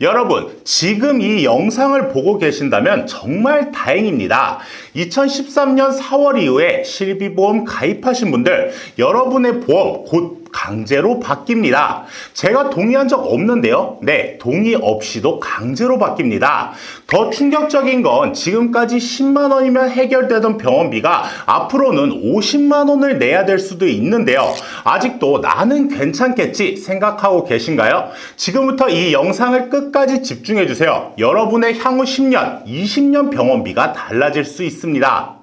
여러분, 지금 이 영상을 보고 계신다면 정말 다행입니다. 2013년 4월 이후에 실비보험 가입하신 분들, 여러분의 보험 곧 강제로 바뀝니다. 제가 동의한 적 없는데요. 네, 동의 없이도 강제로 바뀝니다. 더 충격적인 건 지금까지 10만 원이면 해결되던 병원비가 앞으로는 50만 원을 내야 될 수도 있는데요. 아직도 나는 괜찮겠지 생각하고 계신가요? 지금부터 이 영상을 끝까지 집중해 주세요. 여러분의 향후 10년, 20년 병원비가 달라질 수 있습니다.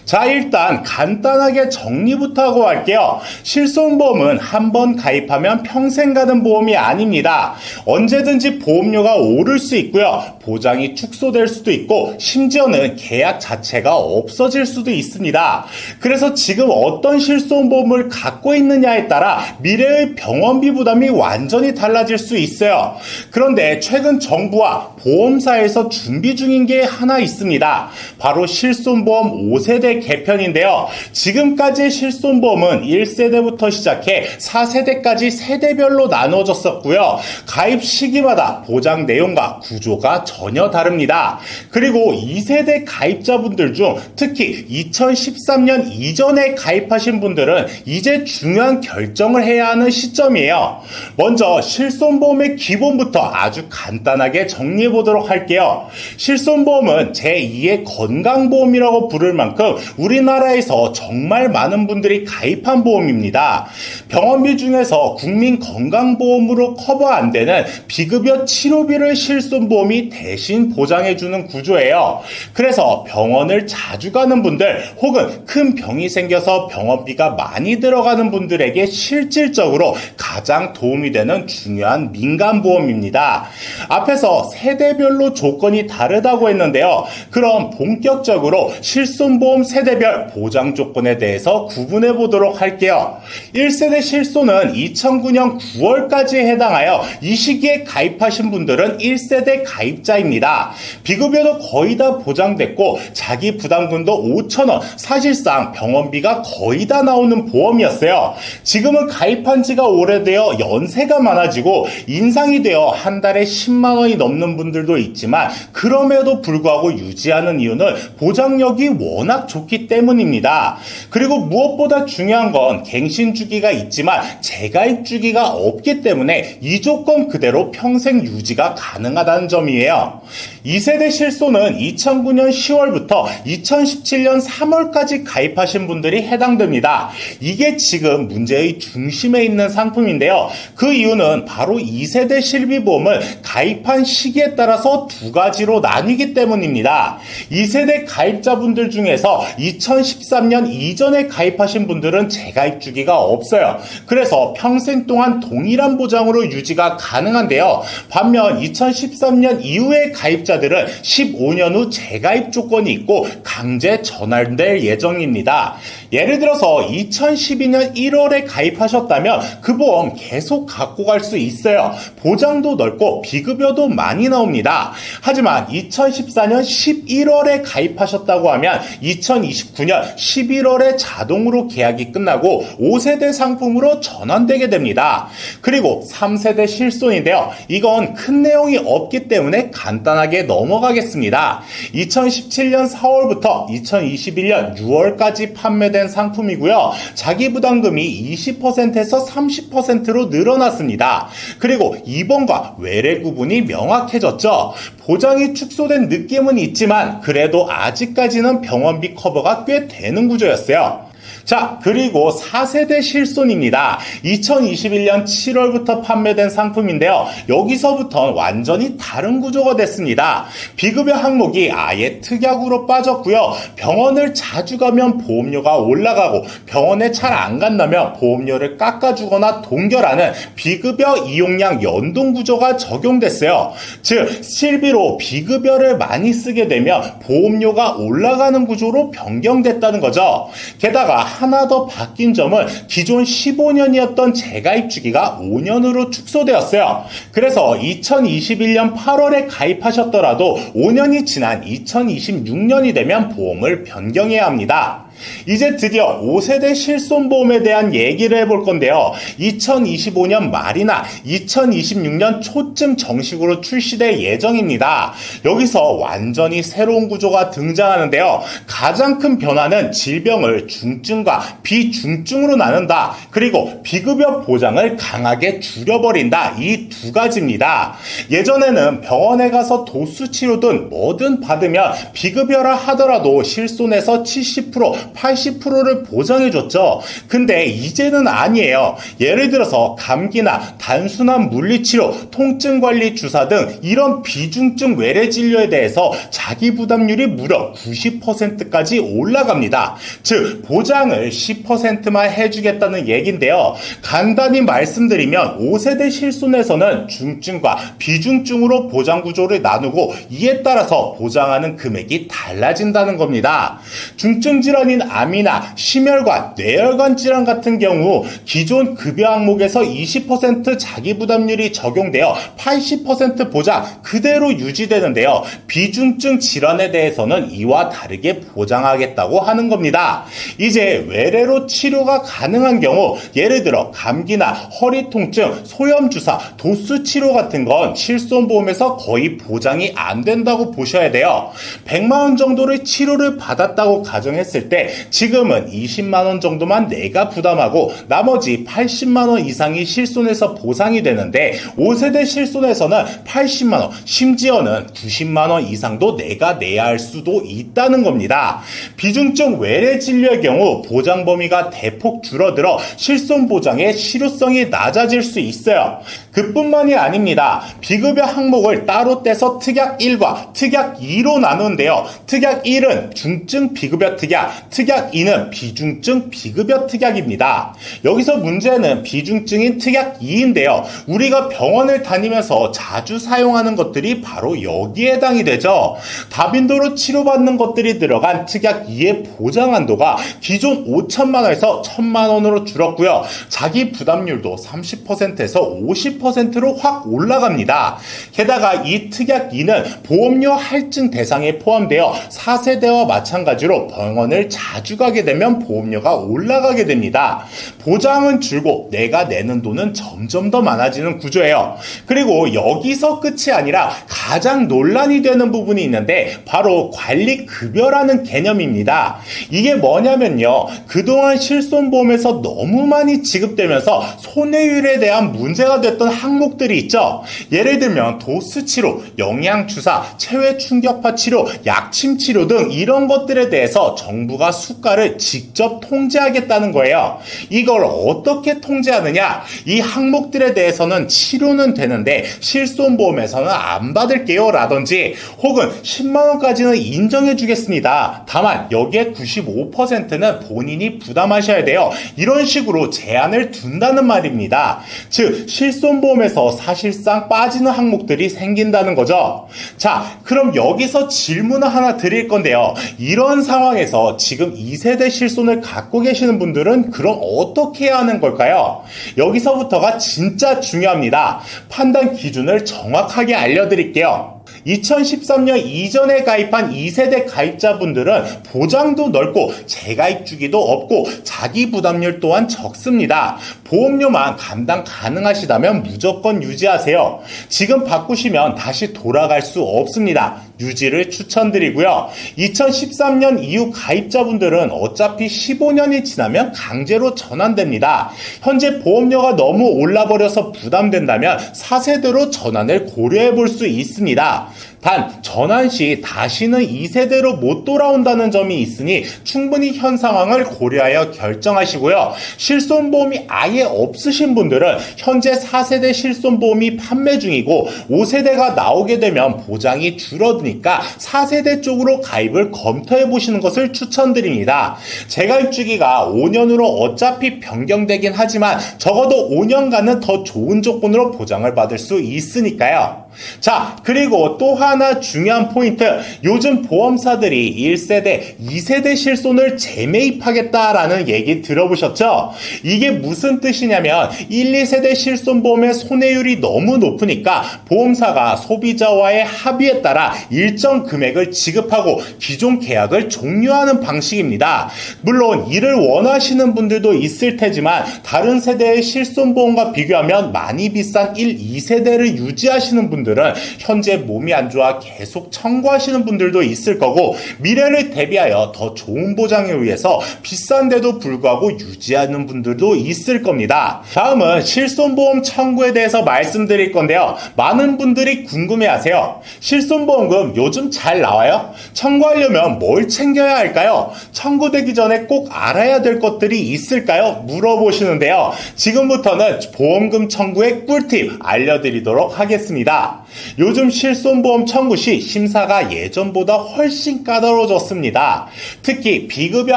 자, 일단 간단하게 정리부터 하고 갈게요. 실손보험은 한 번 가입하면 평생 가는 보험이 아닙니다. 언제든지 보험료가 오를 수 있고요. 보장이 축소될 수도 있고 심지어는 계약 자체가 없어질 수도 있습니다. 그래서 지금 어떤 실손보험을 갖고 있느냐에 따라 미래의 병원비 부담이 완전히 달라질 수 있어요. 그런데 최근 정부와 보험사에서 준비 중인 게 하나 있습니다. 바로 실손보험 5세대 개편인데요. 지금까지 실손보험은 1세대부터 시작해 4세대까지 세대별로 나눠졌었고요. 가입 시기마다 보장 내용과 구조가 전혀 다릅니다. 그리고 2세대 가입자분들 중 특히 2013년 이전에 가입하신 분들은 이제 중요한 결정을 해야 하는 시점이에요. 먼저 실손보험의 기본부터 아주 간단하게 정리해 보도록 할게요. 실손보험은 제2의 건강보험이라고 부를 만큼 우리나라에서 정말 많은 분들이 가입한 보험입니다. 병원비 중에서 국민건강보험으로 커버 안 되는 비급여 치료비를 실손보험이 대신 보장해주는 구조예요. 그래서 병원을 자주 가는 분들 혹은 큰 병이 생겨서 병원비가 많이 들어가는 분들에게 실질적으로 가장 도움이 되는 중요한 민간보험입니다. 앞에서 세대별로 조건이 다르다고 했는데요. 그럼 본격적으로 실손보험 세대별 보장 조건에 대해서 구분해 보도록 할게요. 1세대 실손은 2009년 9월까지에 해당하여 이 시기에 가입하신 분들은 1세대 가입자입니다. 비급여도 거의 다 보장됐고 자기 부담금도 5,000원, 사실상 병원비가 거의 다 나오는 보험이었어요. 지금은 가입한 지가 오래되어 연세가 많아지고 인상이 되어 한 달에 10만 원이 넘는 분들도 있지만 그럼에도 불구하고 유지하는 이유는 보장력이 워낙 좋기 때문입니다. 그리고 무엇보다 중요한 건 갱신 주기가 있지만 재가입 주기가 없기 때문에 이 조건 그대로 평생 유지가 가능하다는 점이에요. 2세대 실손은 2009년 10월부터 2017년 3월까지 가입하신 분들이 해당됩니다. 이게 지금 문제의 중심에 있는 상품인데요. 그 이유는 바로 2세대 실비보험을 가입한 시기에 따라서 두 가지로 나뉘기 때문입니다. 2세대 가입자분들 중에서 2013년 이전에 가입하신 분들은 재가입 주기가 없어요. 그래서 평생 동안 동일한 보장으로 유지가 가능한데요. 반면 2013년 이후의 가입자들은 15년 후 재가입 조건이 있고 강제 전환될 예정입니다. 예를 들어서 2012년 1월에 가입하셨다면 그 보험 계속 갖고 갈 수 있어요. 보장도 넓고 비급여도 많이 나옵니다. 하지만 2014년 11월에 가입하셨다고 하면 2029년 11월에 자동으로 계약이 끝나고 5세대 상품으로 전환되게 됩니다. 그리고 3세대 실손인데요. 이건 큰 내용이 없기 때문에 간단하게 넘어가겠습니다. 2017년 4월부터 2021년 6월까지 판매된 상품이고요. 자기 부담금이 20%에서 30%로 늘어났습니다. 그리고 입원과 외래 구분이 명확해졌죠. 보장이 축소된 느낌은 있지만 그래도 아직까지는 병원비 커버가 꽤 되는 구조였어요. 자, 그리고 4세대 실손입니다. 2021년 7월부터 판매된 상품인데요. 여기서부터는 완전히 다른 구조가 됐습니다. 비급여 항목이 아예 특약으로 빠졌고요. 병원을 자주 가면 보험료가 올라가고 병원에 잘 안 간다면 보험료를 깎아주거나 동결하는 비급여 이용량 연동 구조가 적용됐어요. 즉, 실비로 비급여를 많이 쓰게 되면 보험료가 올라가는 구조로 변경됐다는 거죠. 게다가 하나 더 바뀐 점은 기존 15년이었던 재가입 주기가 5년으로 축소되었어요. 그래서 2021년 8월에 가입하셨더라도 5년이 지난 2026년이 되면 보험을 변경해야 합니다. 이제 드디어 5세대 실손보험에 대한 얘기를 해볼 건데요. 2025년 말이나 2026년 초쯤 정식으로 출시될 예정입니다. 여기서 완전히 새로운 구조가 등장하는데요. 가장 큰 변화는 질병을 중증과 비중증으로 나눈다. 그리고 비급여 보장을 강하게 줄여버린다. 이 두 가지입니다. 예전에는 병원에 가서 도수 치료든 뭐든 받으면 비급여라 하더라도 실손에서 70%, 80%를 보장해줬죠. 근데 이제는 아니에요. 예를 들어서 감기나 단순한 물리치료, 통증관리 주사 등 이런 비중증 외래 진료에 대해서 자기 부담률이 무려 90%까지 올라갑니다. 즉 보장을 10%만 해주겠다는 얘긴데요. 간단히 말씀드리면 5세대 실손에서는 중증과 비중증으로 보장 구조를 나누고 이에 따라서 보장하는 금액이 달라진다는 겁니다. 중증 질환인 암이나 심혈관, 뇌혈관 질환 같은 경우 기존 급여 항목에서 20% 자기 부담률이 적용되어 80% 보장 그대로 유지되는데요. 비중증 질환에 대해서는 이와 다르게 보장하겠다고 하는 겁니다. 이제 외래로 치료가 가능한 경우 예를 들어 감기나 허리 통증, 소염 주사, 도수 치료 같은 건 실손보험에서 거의 보장이 안 된다고 보셔야 돼요. 100만 원 정도의 치료를 받았다고 가정했을 때 지금은 20만 원 정도만 내가 부담하고 나머지 80만 원 이상이 실손에서 보상이 되는데 5세대 실손에서는 80만 원, 심지어는 90만 원 이상도 내가 내야 할 수도 있다는 겁니다. 비중증 외래 진료의 경우 보장 범위가 대폭 줄어들어 실손 보장의 실효성이 낮아질 수 있어요. 그뿐만이 아닙니다. 비급여 항목을 따로 떼서 특약 1과 특약 2로 나누는데요. 특약 1은 중증 비급여 특약, 특약 2는 비중증 비급여 특약입니다. 여기서 문제는 비중증인 특약 2인데요. 우리가 병원을 다니면서 자주 사용하는 것들이 바로 여기에 해당이 되죠. 다빈도로 치료받는 것들이 들어간 특약 2의 보장 한도가 기존 5천만 원에서 1,000만 원으로 줄었고요. 자기 부담률도 30%에서 50%로 확 올라갑니다. 게다가 이 특약 2는 보험료 할증 대상에 포함되어 4세대와 마찬가지로 병원을 자주 가게 되면 보험료가 올라가게 됩니다. 보장은 줄고 내가 내는 돈은 점점 더 많아지는 구조예요. 그리고 여기서 끝이 아니라 가장 논란이 되는 부분이 있는데 바로 관리급여라는 개념입니다. 이게 뭐냐면요. 그동안 실손보험에서 너무 많이 지급되면서 손해율에 대한 문제가 됐던 항목들이 있죠. 예를 들면 도수치료, 영양주사, 체외충격파 치료, 약침치료 등 이런 것들에 대해서 정부가 수가를 직접 통제하겠다는 거예요. 이걸 어떻게 통제하느냐? 이 항목들에 대해서는 치료는 되는데 실손보험에서는 안 받을게요 라든지 혹은 10만원까지는 인정해 주겠습니다. 다만 여기에 95%는 본인이 부담하셔야 돼요. 이런 식으로 제한을 둔다는 말입니다. 즉 실손보험에서 사실상 빠지는 항목들이 생긴다는 거죠. 자, 그럼 여기서 질문을 하나 드릴 건데요. 이런 상황에서 지금 2세대 실손을 갖고 계시는 분들은 그럼 어떻게 해야 하는 걸까요? 여기서부터가 진짜 중요합니다. 판단 기준을 정확하게 알려드릴게요. 2013년 이전에 가입한 2세대 가입자분들은 보장도 넓고 재가입 주기도 없고 자기 부담률 또한 적습니다. 보험료만 감당 가능하시다면 무조건 유지하세요. 지금 바꾸시면 다시 돌아갈 수 없습니다. 유지를 추천드리고요. 2013년 이후 가입자분들은 어차피 15년이 지나면 강제로 전환됩니다. 현재 보험료가 너무 올라버려서 부담된다면 4세대로 전환을 고려해 볼 수 있습니다. 단 전환 시 다시는 2세대로 못 돌아온다는 점이 있으니 충분히 현 상황을 고려하여 결정하시고요. 실손보험이 아예 없으신 분들은 현재 4세대 실손보험이 판매 중이고 5세대가 나오게 되면 보장이 줄어드니까 4세대 쪽으로 가입을 검토해 보시는 것을 추천드립니다. 재가입 주기가 5년으로 어차피 변경되긴 하지만 적어도 5년간은 더 좋은 조건으로 보장을 받을 수 있으니까요. 자, 그리고 또 하나 중요한 포인트. 요즘 보험사들이 1세대, 2세대 실손을 재매입하겠다라는 얘기 들어보셨죠? 이게 무슨 뜻이냐면 1, 2세대 실손보험의 손해율이 너무 높으니까 보험사가 소비자와의 합의에 따라 일정 금액을 지급하고 기존 계약을 종료하는 방식입니다. 물론 이를 원하시는 분들도 있을 테지만 다른 세대의 실손보험과 비교하면 많이 비싼 1, 2세대를 유지하시는 분들은 현재 몸이 안 좋아 계속 청구하시는 분들도 있을 거고 미래를 대비하여 더 좋은 보장을 위해서 비싼데도 불구하고 유지하는 분들도 있을 겁니다. 다음은 실손보험 청구에 대해서 말씀드릴 건데요. 많은 분들이 궁금해하세요. 실손보험금 요즘 잘 나와요? 청구하려면 뭘 챙겨야 할까요? 청구되기 전에 꼭 알아야 될 것들이 있을까요? 물어보시는데요. 지금부터는 보험금 청구의 꿀팁 알려드리도록 하겠습니다. 요즘 실손보험 청구 시 심사가 예전보다 훨씬 까다로워졌습니다. 특히 비급여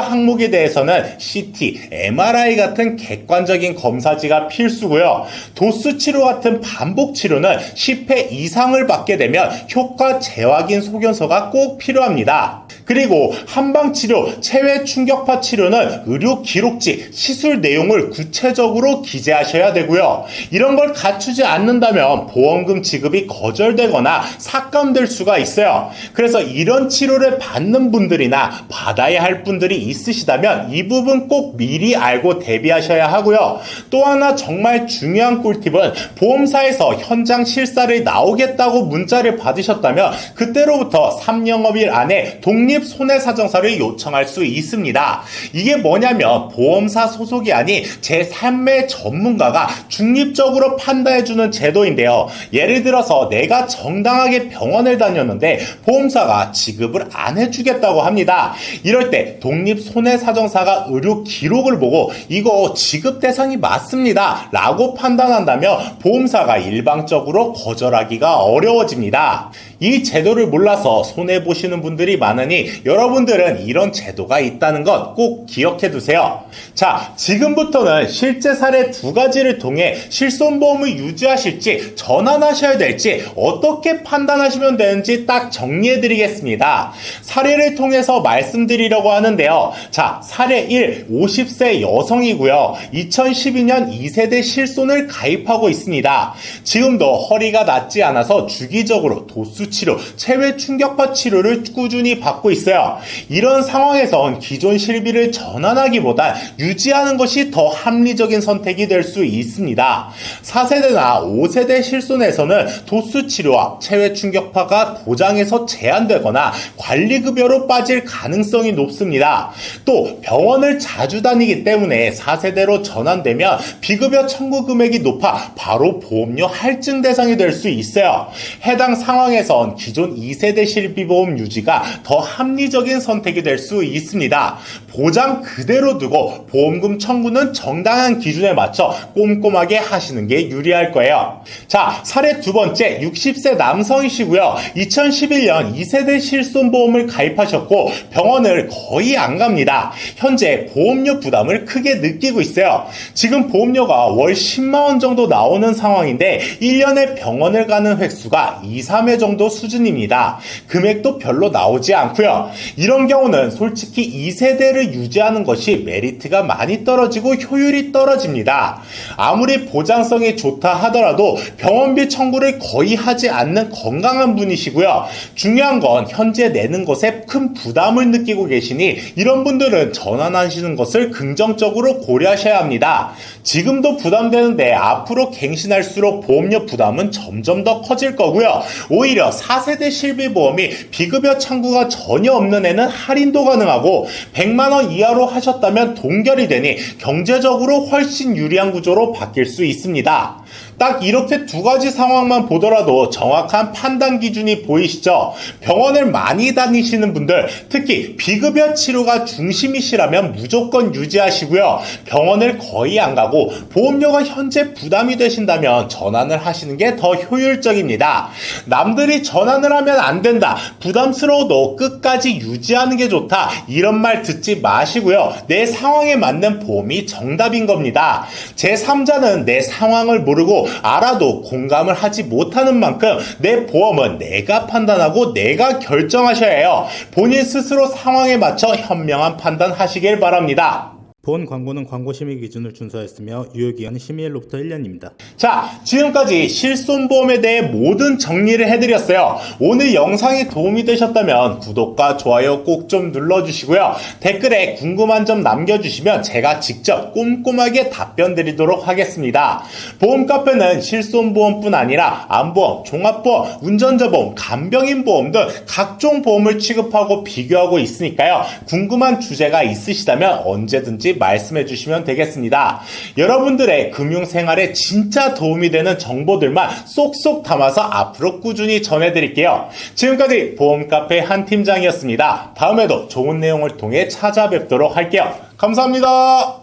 항목에 대해서는 CT, MRI 같은 객관적인 검사지가 필수고요. 도수 치료 같은 반복 치료는 10회 이상을 받게 되면 효과 재확인 소견서가 꼭 필요합니다. 그리고 한방치료, 체외 충격파 치료는 의료 기록지, 시술 내용을 구체적으로 기재하셔야 되고요. 이런 걸 갖추지 않는다면 보험금 지급이 거절되거나 삭감될 수가 있어요. 그래서 이런 치료를 받는 분들이나 받아야 할 분들이 있으시다면 이 부분 꼭 미리 알고 대비하셔야 하고요. 또 하나 정말 중요한 꿀팁은 보험사에서 현장 실사를 나오겠다고 문자를 받으셨다면 그때로부터 3영업일 안에 독립 손해사정사를 요청할 수 있습니다. 이게 뭐냐면 보험사 소속이 아닌 제3의 전문가가 중립적으로 판단해주는 제도인데요. 예를 들어서 내가 정당하게 병원을 다녔는데 보험사가 지급을 안 해주겠다고 합니다. 이럴 때 독립손해사정사가 의료 기록을 보고 이거 지급 대상이 맞습니다 라고 판단한다면 보험사가 일방적으로 거절하기가 어려워집니다. 이 제도를 몰라서 손해보시는 분들이 많으니 여러분들은 이런 제도가 있다는 것 꼭 기억해 두세요. 자, 지금부터는 실제 사례 두 가지를 통해 실손보험을 유지하실지 전환하셔야 될지 어떻게 판단하시면 되는지 딱 정리해 드리겠습니다. 사례를 통해서 말씀드리려고 하는데요. 자, 사례 1, 50세 여성이고요. 2012년 2세대 실손을 가입하고 있습니다. 지금도 허리가 낫지 않아서 주기적으로 도수치료, 체외 충격파 치료를 꾸준히 받고 있어요. 이런 상황에선 기존 실비를 전환하기보단 유지하는 것이 더 합리적인 선택이 될 수 있습니다. 4세대나 5세대 실손에서는 도수치료와 체외 충격파가 보장에서 제한되거나 관리급여로 빠질 가능성이 높습니다. 또 병원을 자주 다니기 때문에 4세대로 전환되면 비급여 청구 금액이 높아 바로 보험료 할증 대상이 될 수 있어요. 해당 상황에선 기존 2세대 실비보험 유지가 더 합리적인 선택이 될 수 있습니다. 보장 그대로 두고 보험금 청구는 정당한 기준에 맞춰 꼼꼼하게 하시는 게 유리할 거예요. 자, 사례 두 번째, 60세 남성이시고요. 2011년 2세대 실손보험을 가입하셨고 병원을 거의 안 갑니다. 현재 보험료 부담을 크게 느끼고 있어요. 지금 보험료가 월 10만원 정도 나오는 상황인데 1년에 병원을 가는 횟수가 2, 3회 정도 수준입니다. 금액도 별로 나오지 않고요. 이런 경우는 솔직히 2세대를 유지하는 것이 메리트가 많이 떨어지고 효율이 떨어집니다. 아무리 보장성이 좋다 하더라도 병원비 청구를 거의 하지 않는 건강한 분이시고요. 중요한 건 현재 내는 것에 큰 부담을 느끼고 계시니 이런 분들은 전환하시는 것을 긍정적으로 고려하셔야 합니다. 지금도 부담되는데 앞으로 갱신할수록 보험료 부담은 점점 더 커질 거고요. 오히려 4세대 실비보험이 비급여 청구가 전혀 없는 애는 할인도 가능하고 100만원 이하로 하셨다면 동결이 되니 경제적으로 훨씬 유리한 구조로 바뀔 수 있습니다. 딱 이렇게 두 가지 상황만 보더라도 정확한 판단 기준이 보이시죠? 병원을 많이 다니시는 분들, 특히 비급여 치료가 중심이시라면 무조건 유지하시고요. 병원을 거의 안 가고 보험료가 현재 부담이 되신다면 전환을 하시는 게 더 효율적입니다. 남들이 전환을 하면 안 된다, 부담스러워도 끝까지 유지하는 게 좋다, 이런 말 듣지 마시고요. 내 상황에 맞는 보험이 정답인 겁니다. 제3자는 내 상황을 모르고 알아도 공감을 하지 못하는 만큼 내 보험은 내가 판단하고 내가 결정하셔야 해요. 본인 스스로 상황에 맞춰 현명한 판단하시길 바랍니다. 본 광고는 광고 심의 기준을 준수하였으며 유효기간은 심의일로부터 1년입니다. 자, 지금까지 실손보험에 대해 모든 정리를 해드렸어요. 오늘 영상이 도움이 되셨다면 구독과 좋아요 꼭 좀 눌러주시고요. 댓글에 궁금한 점 남겨주시면 제가 직접 꼼꼼하게 답변 드리도록 하겠습니다. 보험카페는 실손보험뿐 아니라 암보험, 종합보험, 운전자보험, 간병인보험 등 각종 보험을 취급하고 비교하고 있으니까요. 궁금한 주제가 있으시다면 언제든지 말씀해 주시면 되겠습니다. 여러분들의 금융생활에 진짜 도움이 되는 정보들만 쏙쏙 담아서 앞으로 꾸준히 전해드릴게요. 지금까지 보험카페 한 팀장이었습니다. 다음에도 좋은 내용을 통해 찾아뵙도록 할게요. 감사합니다.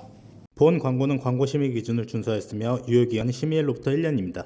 본 광고는 광고 심의 기준을 준수하였으며 유효기간은 심의일로부터 1년입니다.